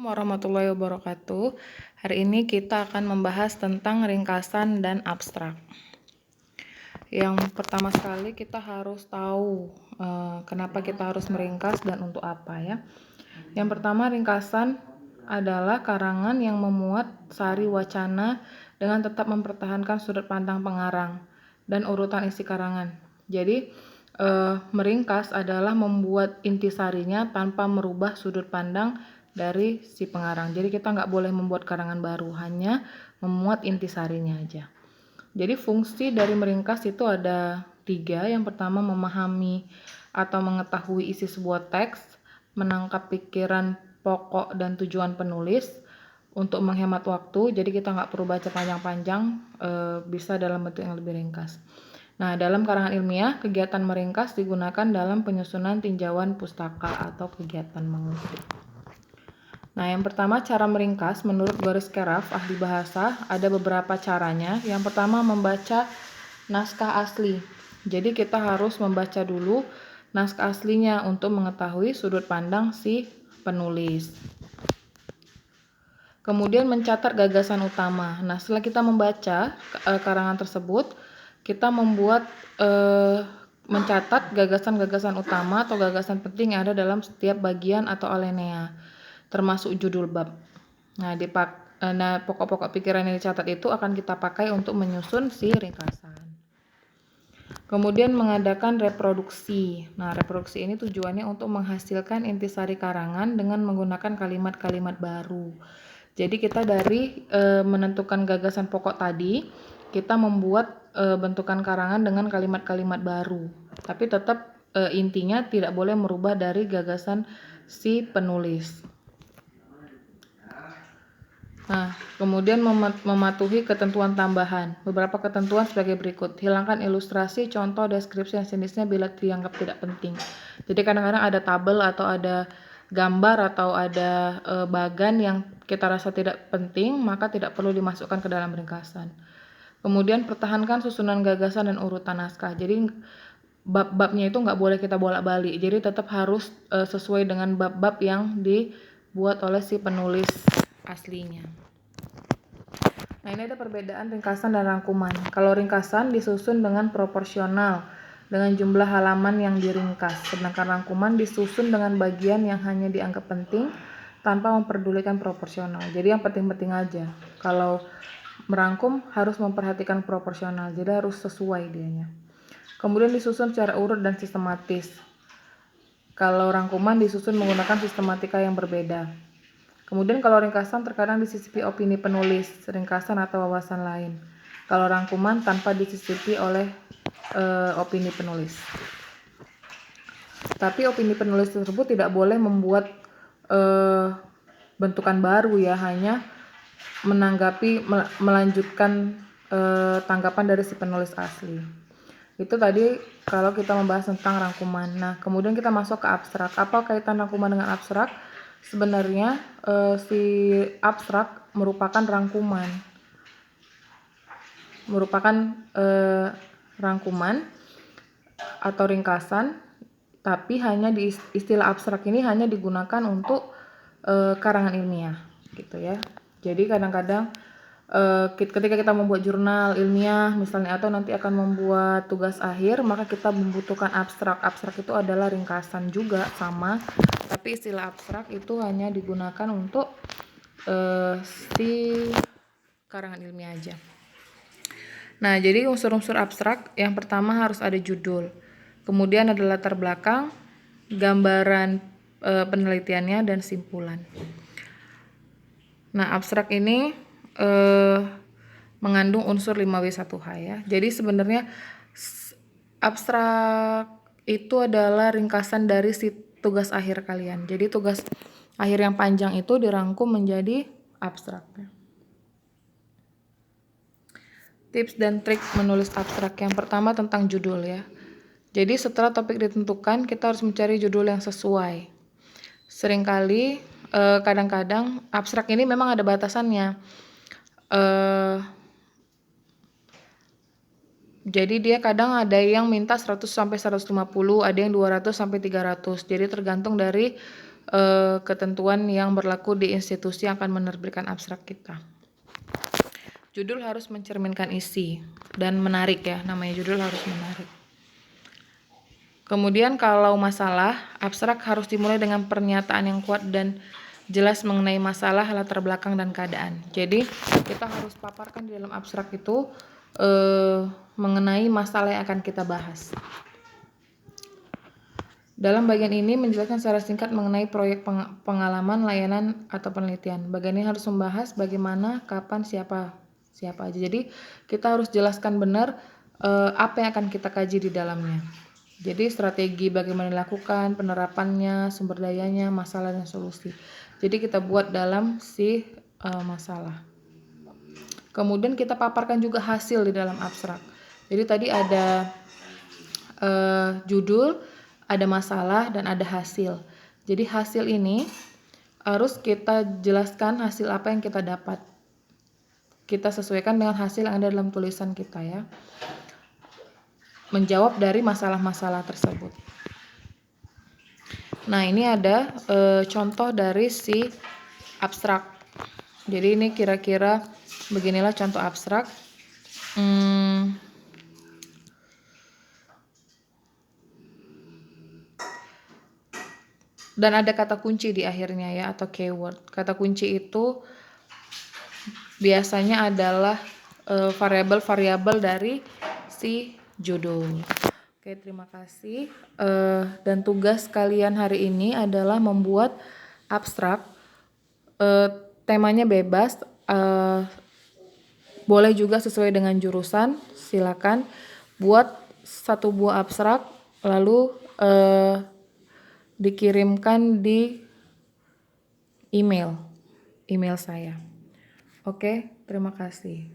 Warahmatullahi wabarakatuh. Hari ini kita akan membahas tentang ringkasan dan abstrak. Yang pertama sekali kita harus tahu kenapa kita harus meringkas dan untuk apa ya. Yang pertama, ringkasan adalah karangan yang memuat sari wacana dengan tetap mempertahankan sudut pandang pengarang dan urutan isi karangan. Jadi meringkas adalah membuat intisarinya tanpa merubah sudut pandang dari si pengarang. Jadi kita nggak boleh membuat karangan baru, hanya memuat intisarinya aja. Jadi fungsi dari meringkas itu ada 3. Yang pertama, memahami atau mengetahui isi sebuah teks, menangkap pikiran pokok dan tujuan penulis, untuk menghemat waktu. Jadi kita nggak perlu baca panjang-panjang, bisa dalam bentuk yang lebih ringkas. Nah, dalam karangan ilmiah, kegiatan meringkas digunakan dalam penyusunan tinjauan pustaka atau kegiatan mengutip. Nah, yang pertama, cara meringkas menurut Boris Karloff, ahli bahasa, ada beberapa caranya. Yang pertama, membaca naskah asli. Jadi kita harus membaca dulu naskah aslinya untuk mengetahui sudut pandang si penulis. Kemudian mencatat gagasan utama. Nah, setelah kita membaca karangan tersebut, kita membuat mencatat gagasan-gagasan utama atau gagasan penting yang ada dalam setiap bagian atau alinea, termasuk judul bab. Nah, pokok-pokok pikiran yang dicatat itu akan kita pakai untuk menyusun si ringkasan. Kemudian mengadakan reproduksi. Nah, reproduksi ini tujuannya untuk menghasilkan intisari karangan dengan menggunakan kalimat-kalimat baru. Jadi kita dari menentukan gagasan pokok tadi, kita membuat bentukan karangan dengan kalimat-kalimat baru. Tapi tetap intinya tidak boleh merubah dari gagasan si penulis. Nah, kemudian mematuhi ketentuan tambahan. Beberapa ketentuan sebagai berikut. Hilangkan ilustrasi, contoh, deskripsi yang jenisnya bila dianggap tidak penting. Jadi kadang-kadang ada tabel atau ada gambar atau ada bagan yang kita rasa tidak penting, maka tidak perlu dimasukkan ke dalam ringkasan. Kemudian pertahankan susunan gagasan dan urutan naskah. Jadi bab-babnya itu nggak boleh kita bolak-balik. Jadi tetap harus sesuai dengan bab-bab yang dibuat oleh si penulis aslinya. Nah, ini ada perbedaan ringkasan dan rangkuman. Kalau ringkasan disusun dengan proporsional dengan jumlah halaman yang diringkas, sedangkan rangkuman disusun dengan bagian yang hanya dianggap penting tanpa memperdulikan proporsional. Jadi yang penting-penting aja. Kalau merangkum harus memperhatikan proporsional, jadi harus sesuai dianya. Kemudian disusun secara urut dan sistematis. Kalau rangkuman disusun menggunakan sistematika yang berbeda. Kemudian kalau ringkasan terkadang disisipi opini penulis, ringkasan atau wawasan lain. Kalau rangkuman tanpa disisipi oleh opini penulis. Tapi opini penulis tersebut tidak boleh membuat bentukan baru ya, hanya menanggapi, melanjutkan tanggapan dari si penulis asli. Itu tadi kalau kita membahas tentang rangkuman. Nah, kemudian kita masuk ke abstrak. Apa kaitan rangkuman dengan abstrak? Sebenarnya si abstrak merupakan rangkuman. Rangkuman atau ringkasan, tapi hanya di istilah abstrak ini hanya digunakan untuk karangan ilmiah gitu ya. Jadi kadang-kadang ketika kita membuat jurnal ilmiah misalnya atau nanti akan membuat tugas akhir, maka kita membutuhkan abstrak. Abstrak itu adalah ringkasan juga sama, tapi istilah abstrak itu hanya digunakan untuk si karangan ilmiah aja. Nah, jadi unsur-unsur abstrak yang pertama harus ada judul, kemudian ada latar belakang, gambaran penelitiannya, dan simpulan. Nah, abstrak ini mengandung unsur 5W1H ya. Jadi sebenarnya abstrak itu adalah ringkasan dari si tugas akhir kalian. Jadi tugas akhir yang panjang itu dirangkum menjadi abstrak. Tips dan trik menulis abstrak. Yang pertama tentang judul ya. Jadi setelah topik ditentukan, kita harus mencari judul yang sesuai. Seringkali kadang-kadang abstrak ini memang ada batasannya. Jadi dia kadang ada yang minta 100 sampai 150, ada yang 200 sampai 300. Jadi tergantung dari ketentuan yang berlaku di institusi yang akan menerbitkan abstrak kita. Judul harus mencerminkan isi dan menarik ya, namanya judul harus menarik. Kemudian kalau masalah, abstrak harus dimulai dengan pernyataan yang kuat dan jelas mengenai masalah, latar belakang, dan keadaan. Jadi kita harus paparkan di dalam abstrak itu mengenai masalah yang akan kita bahas. Dalam bagian ini menjelaskan secara singkat mengenai proyek pengalaman, layanan, atau penelitian. Bagian ini harus membahas bagaimana, kapan, siapa aja. Jadi kita harus jelaskan benar apa yang akan kita kaji di dalamnya. Jadi strategi bagaimana dilakukan, penerapannya, sumber dayanya, masalah dan solusi. Jadi kita buat dalam si masalah. Kemudian kita paparkan juga hasil di dalam abstrak. Jadi tadi ada judul, ada masalah, dan ada hasil. Jadi hasil ini harus kita jelaskan hasil apa yang kita dapat. Kita sesuaikan dengan hasil yang ada dalam tulisan kita ya. Menjawab dari masalah-masalah tersebut. Nah ini ada contoh dari si abstrak. Jadi ini kira-kira beginilah contoh abstrak. Dan ada kata kunci di akhirnya ya, atau keyword. Kata kunci itu biasanya adalah variabel-variabel dari si judul. Oke, terima kasih. Dan tugas kalian hari ini adalah membuat abstrak. Temanya bebas. Boleh juga sesuai dengan jurusan. Silakan buat satu buah abstrak, lalu dikirimkan di email saya. Oke, terima kasih.